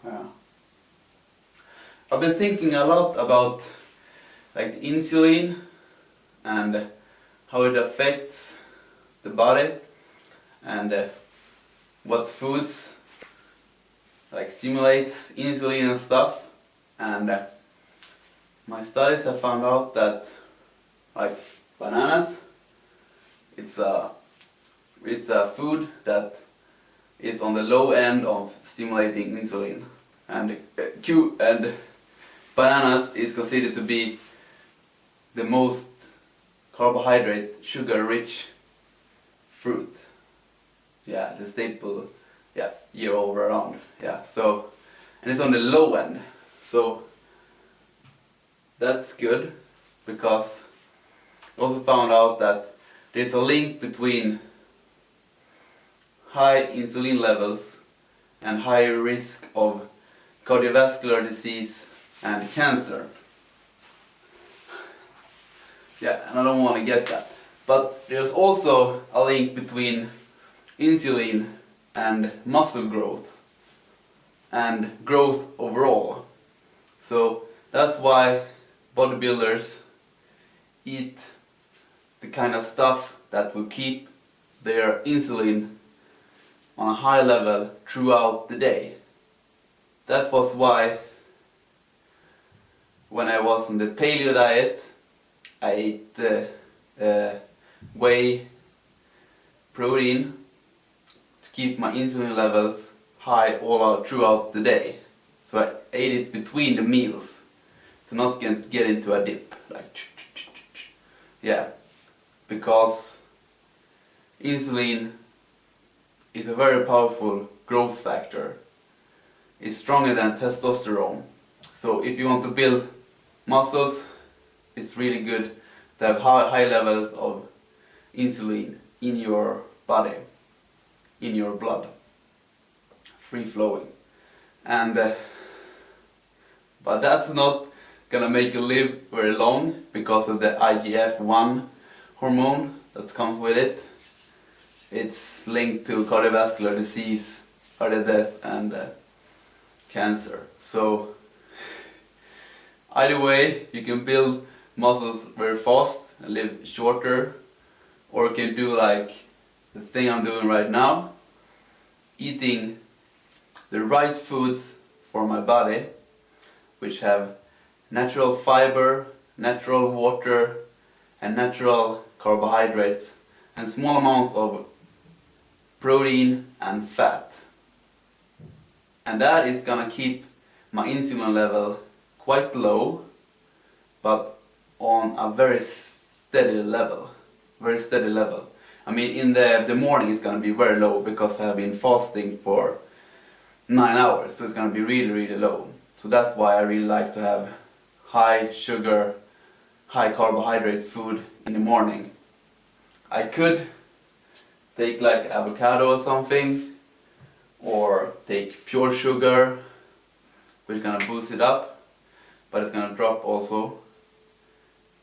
Yeah. I've been thinking a lot about like the insulin and how it affects the body, and what foods like stimulates insulin and stuff. And my studies have found out that like bananas, it's a food that is on the low end of stimulating insulin, and bananas is considered to be the most carbohydrate, sugar-rich fruit. Yeah, the staple. Yeah, year over round. Yeah, so, and it's on the low end. So that's good, because I also found out that there's a link between high insulin levels and higher risk of cardiovascular disease and cancer. Yeah, and I don't want to get that. But there's also a link between insulin and muscle growth and growth overall. So that's why bodybuilders eat the kind of stuff that will keep their insulin on a high level throughout the day. That was why when I was on the paleo diet, I ate whey protein to keep my insulin levels high all out throughout the day. So I ate it between the meals to not get into a dip, like yeah, because insulin is a very powerful growth factor. It's stronger than testosterone. So if you want to build muscles, it's really good to have high levels of insulin in your body, in your blood, free flowing. And but that's not gonna make you live very long, because of the IGF-1 hormone that comes with it. It's linked to cardiovascular disease, heart death, and cancer. So either way, you can build muscles very fast and live shorter, or you can do like the thing I'm doing right now, eating the right foods for my body, which have natural fiber, natural water, and natural carbohydrates, and small amounts of protein and fat. And that is gonna keep my insulin level quite low, but on a very steady level. I mean, in the morning it's gonna be very low, because I have been fasting for 9 hours, so it's gonna be really low. So that's why I really like to have high sugar, high carbohydrate food in the morning. I could take like avocado or something, or take pure sugar, which is gonna boost it up, but it's gonna drop also,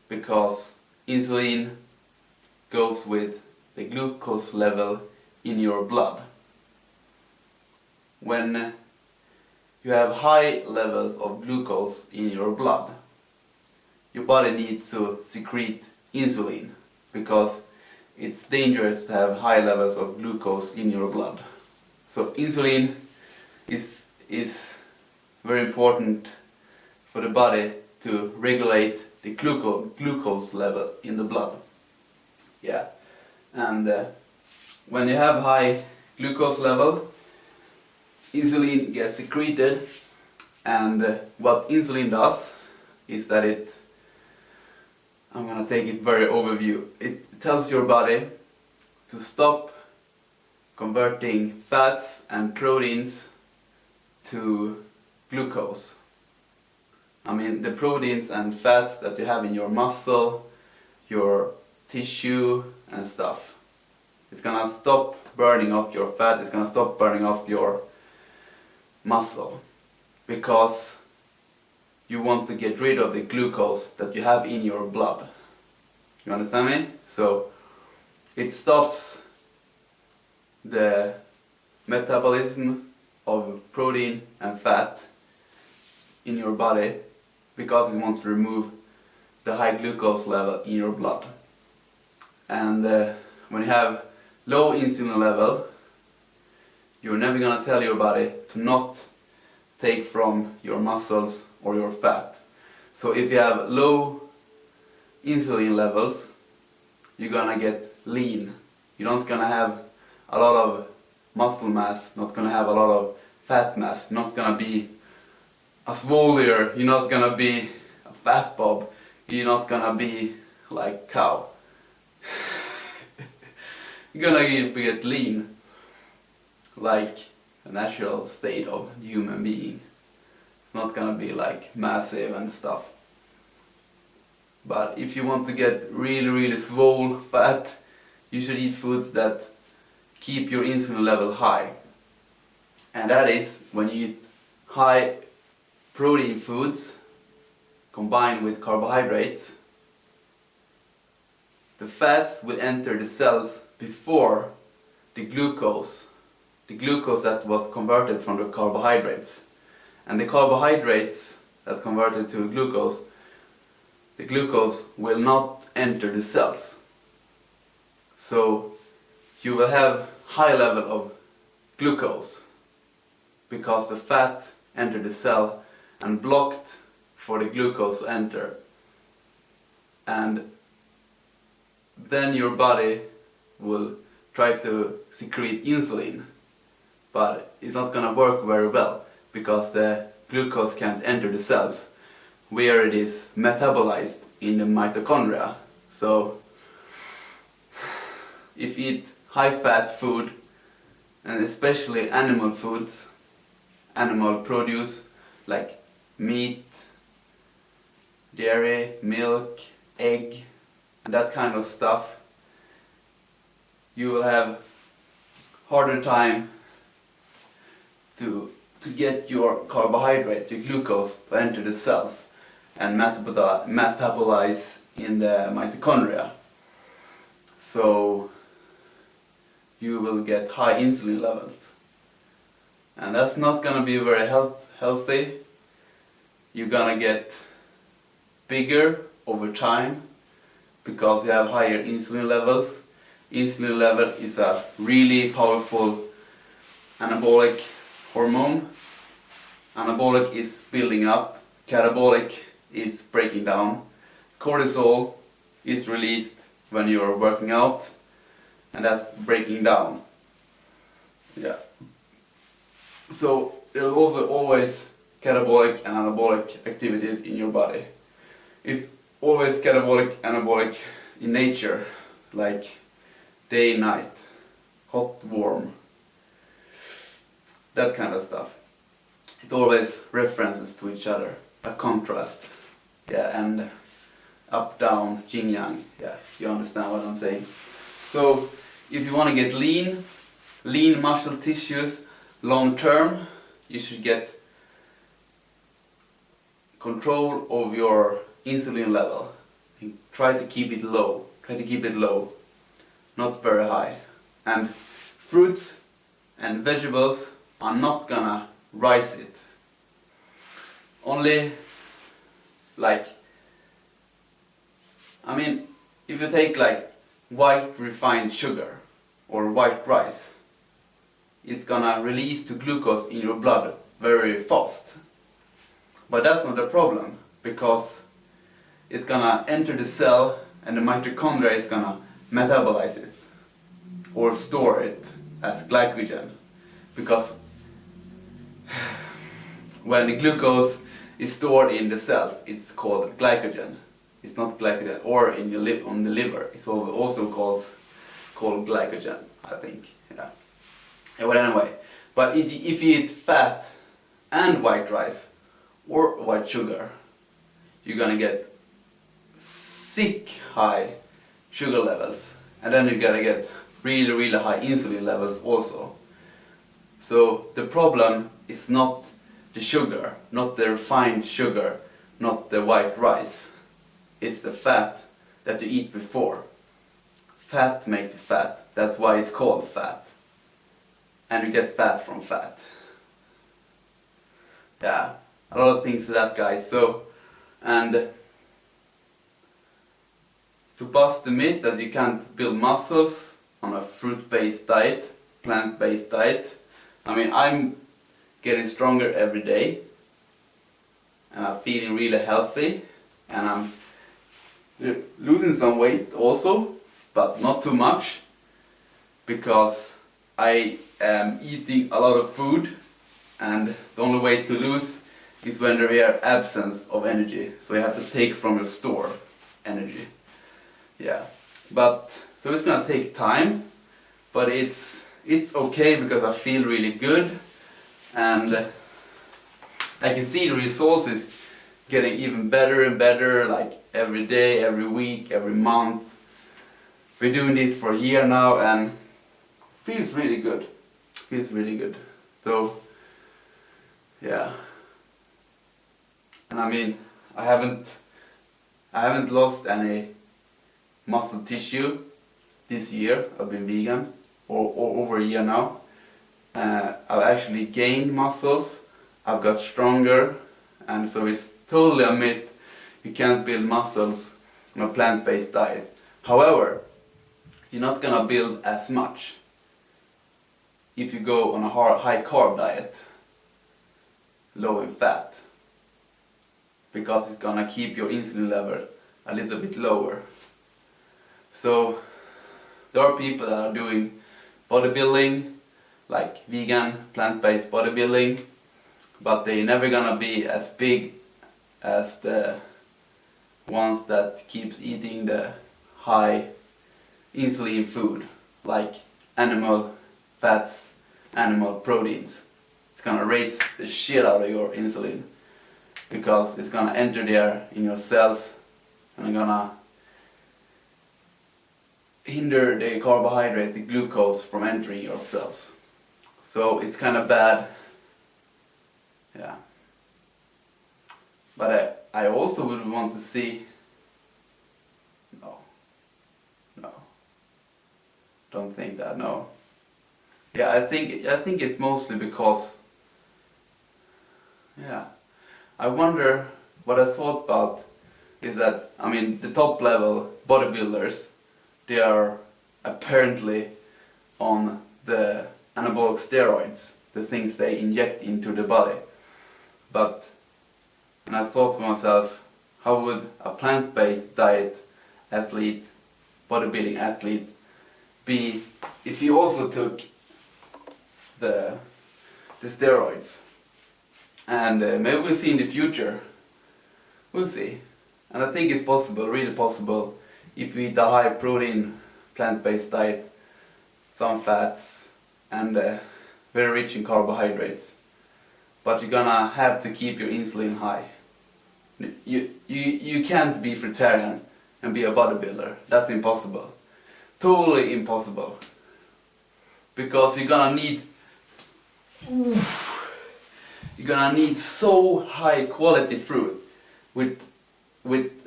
because insulin goes with the glucose level in your blood. When you have high levels of glucose in your blood, your body needs to secrete insulin, because it's dangerous to have high levels of glucose in your blood. So insulin is very important for the body to regulate the glucose level in the blood. Yeah, and when you have high glucose level, insulin gets secreted, and what insulin does is that I'm gonna take it very overview. It tells your body to stop converting fats and proteins to glucose. I mean, the proteins and fats that you have in your muscle, your tissue and stuff. It's gonna stop burning off your fat, it's gonna stop burning off your muscle, because you want to get rid of the glucose that you have in your blood. You understand me? So it stops the metabolism of protein and fat in your body because you want to remove the high glucose level in your blood. And when you have low insulin level, you're never gonna tell your body to not take from your muscles or your fat. So if you have low insulin levels, you're gonna get lean. You're not gonna have a lot of muscle mass, not gonna have a lot of fat mass, not gonna be a swollier, you're not gonna be a fat bob, you're not gonna be like cow. You're gonna get lean, like a natural state of human being. Not gonna be like massive and stuff. But if you want to get really swole fat, you should eat foods that keep your insulin level high. And that is when you eat high protein foods combined with carbohydrates. The fats will enter the cells before the glucose that was converted from the carbohydrates. And the carbohydrates that converted to glucose, the glucose will not enter the cells. So you will have high level of glucose because the fat entered the cell and blocked for the glucose to enter. And then your body will try to secrete insulin, but it's not gonna work very well because the glucose can't enter the cells where it is metabolized in the mitochondria. So if you eat high fat food, and especially animal foods, animal produce like meat, dairy, milk, egg, and that kind of stuff, you will have harder time to get your carbohydrate, your glucose, to enter the cells and metabolize in the mitochondria. So you will get high insulin levels. And that's not gonna be very healthy. You're gonna get bigger over time because you have higher insulin levels. Insulin level is a really powerful anabolic hormone. Anabolic is building up, catabolic is breaking down. Cortisol is released when you're working out, and that's breaking down. Yeah. So there's also always catabolic and anabolic activities in your body. It's always catabolic, anabolic in nature, like day, night, hot, warm, that kind of stuff. It always references to each other, a contrast. Yeah, and up, down, yin yang. Yeah, you understand what I'm saying. So if you want to get lean muscle tissues long term, you should get control of your insulin level. Try to keep it low. Not very high. And fruits and vegetables are not gonna rise it. Only if you take like white refined sugar or white rice, it's gonna release the glucose in your blood very fast. But that's not the problem, because it's gonna enter the cell and the mitochondria is gonna metabolize it or store it as glycogen. Because when the glucose is stored in the cells, it's called glycogen. It's not glycogen, or on the liver, it's also called glycogen, I think. Yeah. But anyway, but if you eat fat and white rice or white sugar, you're gonna get sick high sugar levels, and then you're gonna get really high insulin levels also. So the problem is not the sugar, not the refined sugar, not the white rice. It's the fat that you eat before. Fat makes you fat. That's why it's called fat. And you get fat from fat. yeah, a lot of things to that, guys. So, and to bust the myth that you can't build muscles on a fruit-based diet, plant-based diet, I mean, I'm getting stronger every day, and I'm feeling really healthy, and I'm losing some weight also, but not too much, because I am eating a lot of food, and the only way to lose is when there is absence of energy. So you have to take from your store energy. Yeah, but so it's gonna take time, but it's okay because I feel really good, and I can see the results is getting even better and better, like every day, every week, every month. We're doing this for a year now, and feels really good. Feels really good. So yeah, and I mean, I haven't lost any muscle tissue this year. I've been vegan or over a year now. I've actually gained muscles. I've got stronger, and so it's totally a myth. You can't build muscles on a plant-based diet. However, you're not gonna build as much if you go on a high carb diet, low in fat, because it's gonna keep your insulin level a little bit lower. So there are people that are doing bodybuilding, like vegan, plant-based bodybuilding, but they're never gonna be as big as the ones that keeps eating the high insulin food, like animal fats, animal proteins. It's gonna raise the shit out of your insulin, because it's gonna enter there in your cells and gonna hinder the carbohydrate, the glucose, from entering your cells. So it's kind of bad. Yeah. But I also would want to see. No. Don't think that. No. Yeah, I think it's mostly because. Yeah. I wonder what I thought about is that, I mean, the top level bodybuilders, they are apparently on the anabolic steroids, the things they inject into the body. But, and I thought to myself, how would a plant-based diet athlete, bodybuilding athlete, be if he also took the steroids? And maybe we'll see in the future. We'll see. And I think it's possible, really possible, if we eat a high protein plant-based diet, some fats, and very rich in carbohydrates. But you're gonna have to keep your insulin high. You can't be fruitarian and be a bodybuilder. That's impossible. Totally impossible. Because you're gonna need so high quality fruit with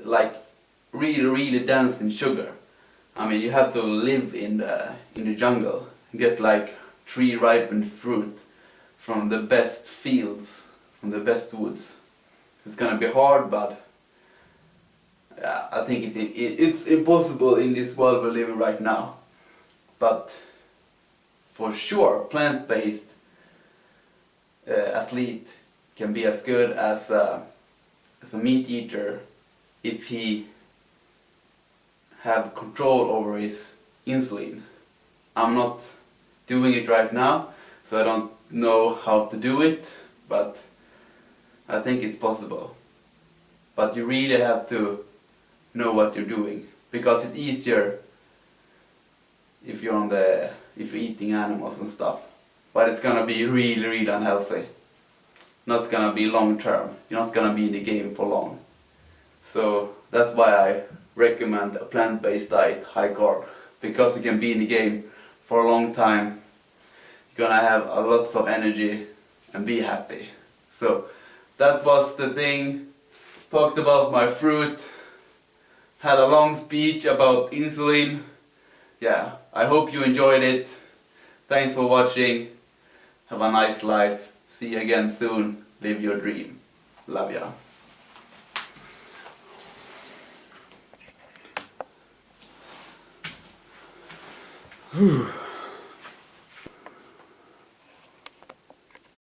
like really dense in sugar. I mean, you have to live in the jungle and get like tree ripened fruit from the best fields, from the best woods. It's gonna be hard, but yeah, I think it's impossible in this world we're living right now. But for sure, plant-based athlete can be as good as a meat eater if he have control over his insulin. I'm not doing it right now, so I don't know how to do it, but I think it's possible. But you really have to know what you're doing, because it's easier if you're eating animals and stuff. But it's gonna be really unhealthy. Not gonna be long term. You're not gonna be in the game for long. So that's why I recommend a plant-based diet, high carb, because you can be in the game for a long time. You're gonna have a lots of energy and be happy. So that was the thing. Talked about my fruit. Had a long speech about insulin. Yeah, I hope you enjoyed it. Thanks for watching. Have a nice life. See you again soon. live your dream. Love ya.